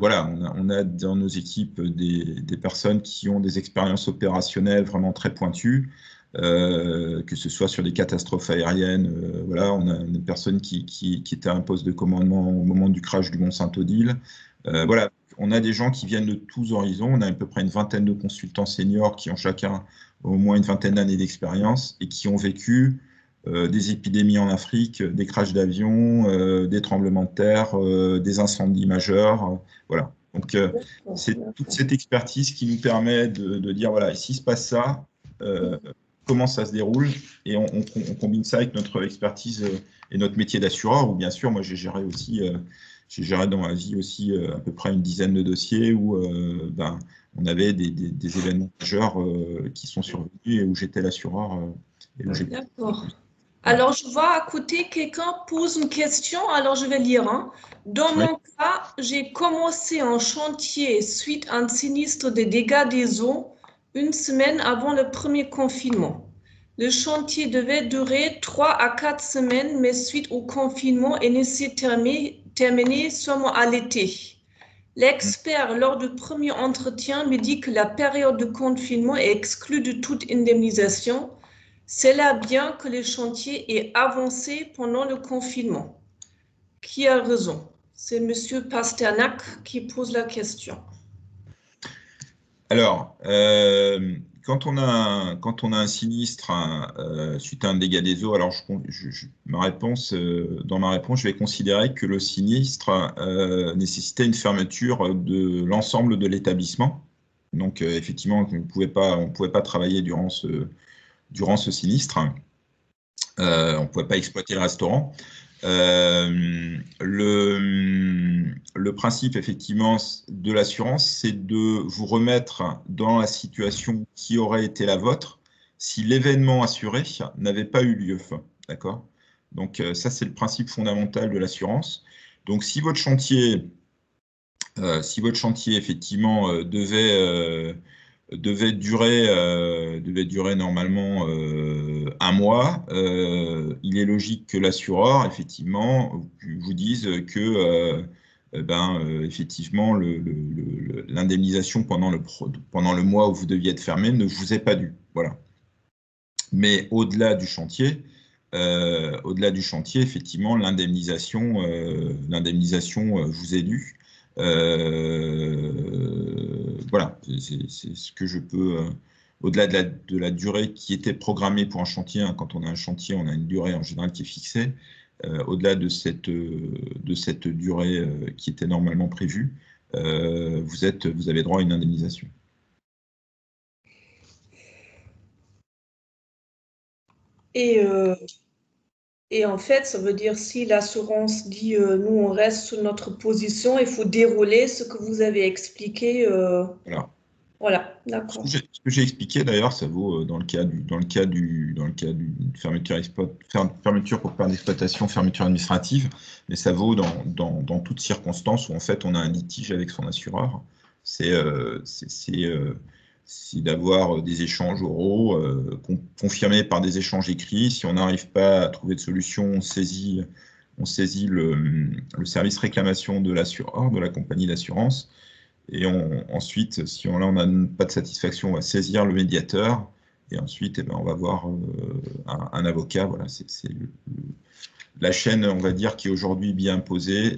Voilà, on a dans nos équipes des personnes qui ont des expériences opérationnelles vraiment très pointues. Que ce soit sur des catastrophes aériennes, voilà, on a une personne qui était à un poste de commandement au moment du crash du Mont Saint-Odile. Voilà, on a des gens qui viennent de tous horizons. On a à peu près une vingtaine de consultants seniors qui ont chacun au moins une vingtaine d'années d'expérience et qui ont vécu des épidémies en Afrique, des crashs d'avions, des tremblements de terre, des incendies majeurs. Voilà. Donc, c'est toute cette expertise qui nous permet de dire, voilà, s'il se passe ça, comment ça se déroule, et on combine ça avec notre expertise et notre métier d'assureur, où bien sûr, moi j'ai géré dans ma vie aussi à peu près une dizaine de dossiers où on avait des événements majeurs qui sont survenus et où j'étais l'assureur. D'accord. Alors, je vois à côté, quelqu'un pose une question, alors je vais lire. Hein. Dans mon cas, j'ai commencé un chantier suite à un sinistre de dégâts des eaux une semaine avant le premier confinement. Le chantier devait durer 3 à 4 semaines, mais suite au confinement, il ne s'est terminé seulement à l'été. L'expert, lors du premier entretien, me dit que la période de confinement est exclue de toute indemnisation. C'est là bien que le chantier ait avancé pendant le confinement. Qui a raison? C'est M. Pasternak qui pose la question. Alors, quand on a un sinistre suite à un dégât des eaux, alors dans ma réponse, je vais considérer que le sinistre nécessitait une fermeture de l'ensemble de l'établissement. Donc, effectivement, on ne pouvait pas travailler durant ce sinistre. On ne pouvait pas exploiter le restaurant. Le principe, effectivement, de l'assurance, c'est de vous remettre dans la situation qui aurait été la vôtre si l'événement assuré n'avait pas eu lieu. D'accord? Donc, ça, c'est le principe fondamental de l'assurance. Donc, si votre chantier, effectivement, devait durer normalement un mois, il est logique que l'assureur, effectivement, vous dise que effectivement, l'indemnisation pendant le mois où vous deviez être fermé ne vous est pas due. Voilà. Mais au-delà du chantier, effectivement, l'indemnisation vous est due. Voilà, c'est ce que je peux, au-delà de la durée qui était programmée pour un chantier, hein, quand on a un chantier, on a une durée en général qui est fixée, au-delà de cette durée qui était normalement prévue, vous avez droit à une indemnisation. Et en fait, ça veut dire si l'assurance dit nous, on reste sur notre position, il faut dérouler ce que vous avez expliqué. Voilà. Voilà, d'accord. Ce que j'ai expliqué d'ailleurs, ça vaut dans le cas d'une fermeture pour perte d'exploitation, fermeture administrative, mais ça vaut dans toutes circonstances où en fait on a un litige avec son assureur. C'est d'avoir des échanges oraux confirmés par des échanges écrits. Si on n'arrive pas à trouver de solution, on saisit le service réclamation de l'assureur, de la compagnie d'assurance. Et ensuite, si on n'a pas de satisfaction, on va saisir le médiateur. Et ensuite, on va voir un avocat. Voilà, c'est la chaîne, on va dire, qui est aujourd'hui bien imposée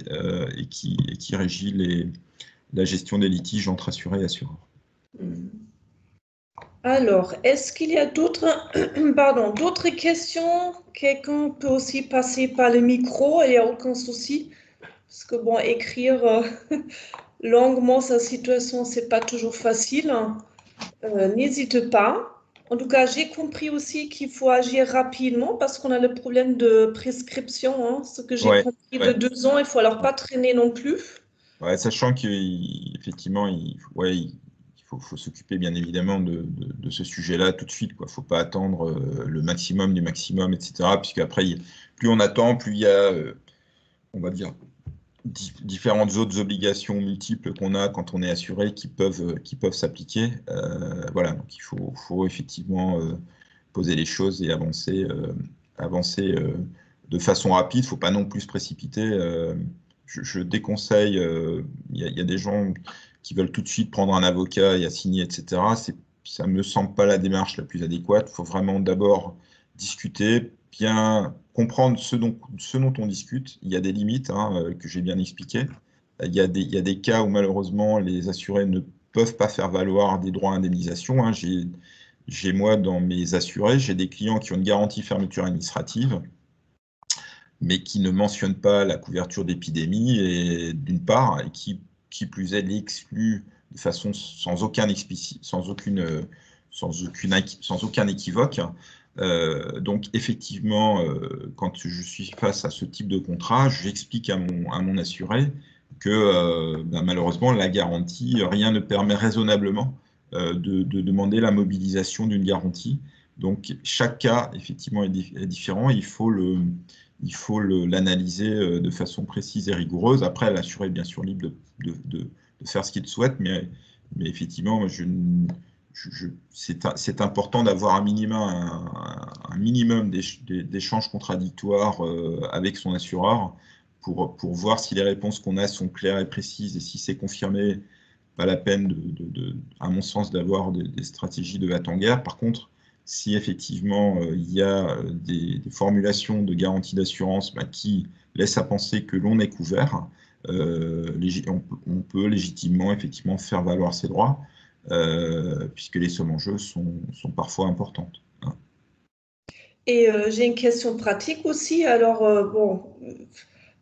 et qui régit la gestion des litiges entre assurés et assureurs. Alors, est-ce qu'il y a d'autres questions? Quelqu'un peut aussi passer par le micro, il n'y a aucun souci. Parce que bon, écrire longuement sa situation, c'est pas toujours facile. N'hésite pas. En tout cas, j'ai compris aussi qu'il faut agir rapidement parce qu'on a le problème de prescription, hein. Ce que j'ai Ouais, compris de ouais. 2 ans, il faut alors pas traîner non plus. Ouais, sachant qu'effectivement, faut s'occuper bien évidemment de ce sujet-là tout de suite, quoi. Faut pas attendre le maximum du maximum, etc. Puisque après, plus on attend, plus il y a, on va dire, différentes autres obligations multiples qu'on a quand on est assuré qui peuvent s'appliquer. Voilà, donc faut effectivement poser les choses et avancer de façon rapide. Il ne faut pas non plus se précipiter. Je déconseille, il y a des gens qui veulent tout de suite prendre un avocat et assigner, etc. Ça ne me semble pas la démarche la plus adéquate. Il faut vraiment d'abord discuter, bien comprendre ce dont on discute. Il y a des limites hein, que j'ai bien expliquées. Il y a des cas où malheureusement les assurés ne peuvent pas faire valoir des droits à indemnisation. Hein. Moi, dans mes assurés, j'ai des clients qui ont une garantie fermeture administrative, mais qui ne mentionnent pas la couverture d'épidémie, et d'une part, et qui plus est, l'excluent de façon sans aucun équivoque. Donc, effectivement, quand je suis face à ce type de contrat, j'explique à mon assuré que malheureusement, la garantie, rien ne permet raisonnablement de demander la mobilisation d'une garantie. Donc, chaque cas, effectivement, est différent. Il faut l'analyser de façon précise et rigoureuse. Après, l'assuré est bien sûr libre de faire ce qu'il souhaite, mais effectivement, c'est important d'avoir un minimum d'échanges contradictoires avec son assureur pour voir si les réponses qu'on a sont claires et précises et si c'est confirmé, pas la peine, à mon sens, d'avoir des stratégies de hâte-en-guerre. Par contre, si effectivement il y a des formulations de garantie d'assurance qui laissent à penser que l'on est couvert, on peut légitimement effectivement faire valoir ses droits, puisque les sommes en jeu sont parfois importantes. Hein. Et j'ai une question pratique aussi. Alors, bon,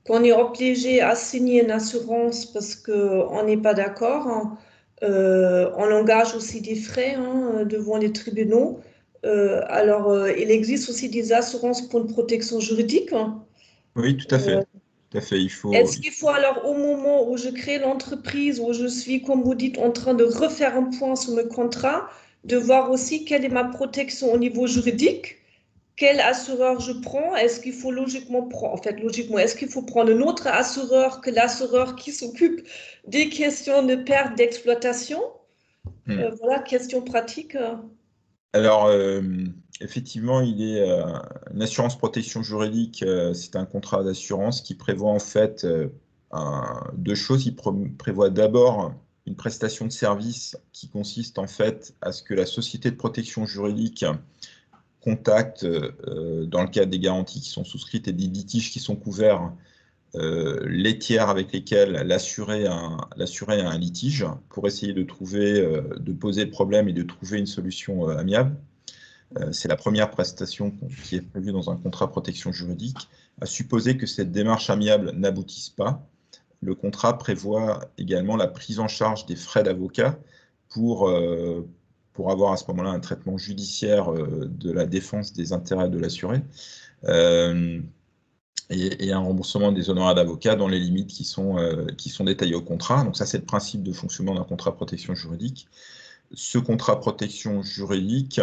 qu'on est obligé à signer une assurance parce qu'on n'est pas d'accord, hein, on engage aussi des frais hein, devant les tribunaux. Alors, il existe aussi des assurances pour une protection juridique, hein. Oui, tout à fait. Tout à fait. Est-ce qu'il faut alors, au moment où je crée l'entreprise, où je suis, comme vous dites, en train de refaire un point sur le contrat, de voir aussi quelle est ma protection au niveau juridique? Quel assureur je prends? Est-ce qu'il faut logiquement prendre, en fait, logiquement, est-ce qu'il faut prendre un autre assureur que l'assureur qui s'occupe des questions de perte d'exploitation? Voilà, question pratique. Alors, effectivement, une assurance protection juridique, c'est un contrat d'assurance qui prévoit en fait deux choses. Il prévoit d'abord une prestation de service qui consiste en fait à ce que la société de protection juridique contacte, dans le cadre des garanties qui sont souscrites et des litiges qui sont couverts, les tiers avec lesquels l'assuré a un litige pour essayer de poser le problème et de trouver une solution amiable. C'est la première prestation qui est prévue dans un contrat protection juridique. À supposer que cette démarche amiable n'aboutisse pas, le contrat prévoit également la prise en charge des frais d'avocat pour avoir à ce moment-là un traitement judiciaire de la défense des intérêts de l'assuré. Et un remboursement des honoraires d'avocat dans les limites qui sont détaillées au contrat. Donc ça, c'est le principe de fonctionnement d'un contrat protection juridique. Ce contrat protection juridique,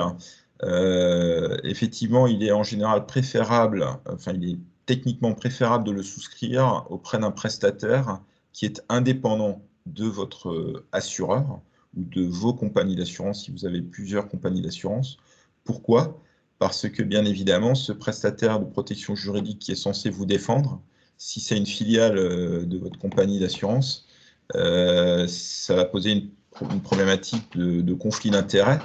effectivement, il est en général préférable, enfin, il est techniquement préférable de le souscrire auprès d'un prestataire qui est indépendant de votre assureur ou de vos compagnies d'assurance si vous avez plusieurs compagnies d'assurance. Pourquoi ? Parce que, bien évidemment, ce prestataire de protection juridique qui est censé vous défendre, si c'est une filiale de votre compagnie d'assurance, ça va poser une problématique de conflit d'intérêts,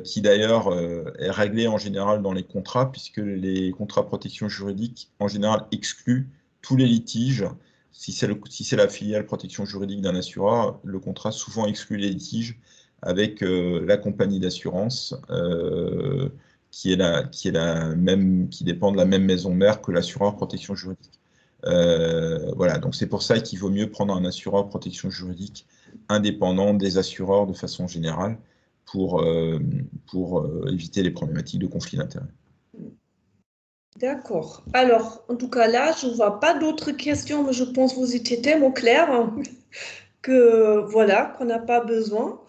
qui d'ailleurs est réglée en général dans les contrats, puisque les contrats protection juridique, en général, excluent tous les litiges. Si c'est la filiale protection juridique d'un assureur, le contrat souvent exclut les litiges avec la compagnie d'assurance, qui dépend de la même maison mère que l'assureur protection juridique. Voilà, donc c'est pour ça qu'il vaut mieux prendre un assureur protection juridique indépendant des assureurs de façon générale, pour éviter les problématiques de conflit d'intérêts. D'accord. Alors, en tout cas, là, je ne vois pas d'autres questions, mais je pense que vous étiez tellement clair que voilà, qu'on n'a pas besoin.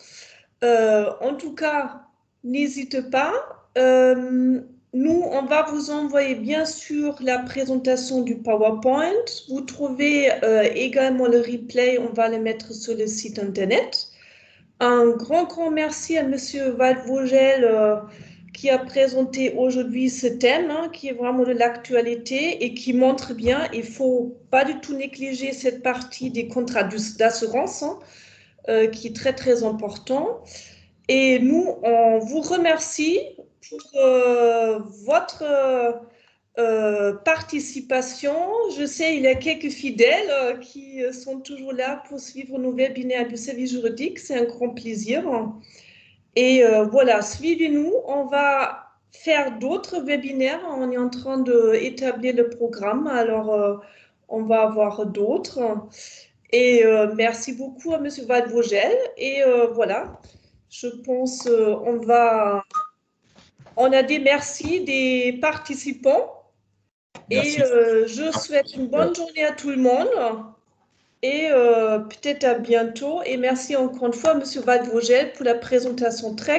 En tout cas, n'hésitez pas. Nous, on va vous envoyer bien sûr la présentation du PowerPoint. Vous trouvez également le replay, on va le mettre sur le site internet. Un grand merci à Monsieur Waldvogel qui a présenté aujourd'hui ce thème, qui est vraiment de l'actualité et qui montre bien, il ne faut pas du tout négliger cette partie des contrats d'assurance, qui est très important. Et nous, on vous remercie pour votre participation. Je sais, il y a quelques fidèles qui sont toujours là pour suivre nos webinaires du service juridique. C'est un grand plaisir. Et voilà, suivez-nous. On va faire d'autres webinaires. On est en train d'établir le programme. Alors, on va avoir d'autres. Et merci beaucoup à M. Waldvogel. Et voilà, je pense on a des merci des participants. Merci. Et je souhaite une bonne journée à tout le monde. Et peut-être à bientôt. Et merci encore une fois, M. Waldvogel, pour la présentation très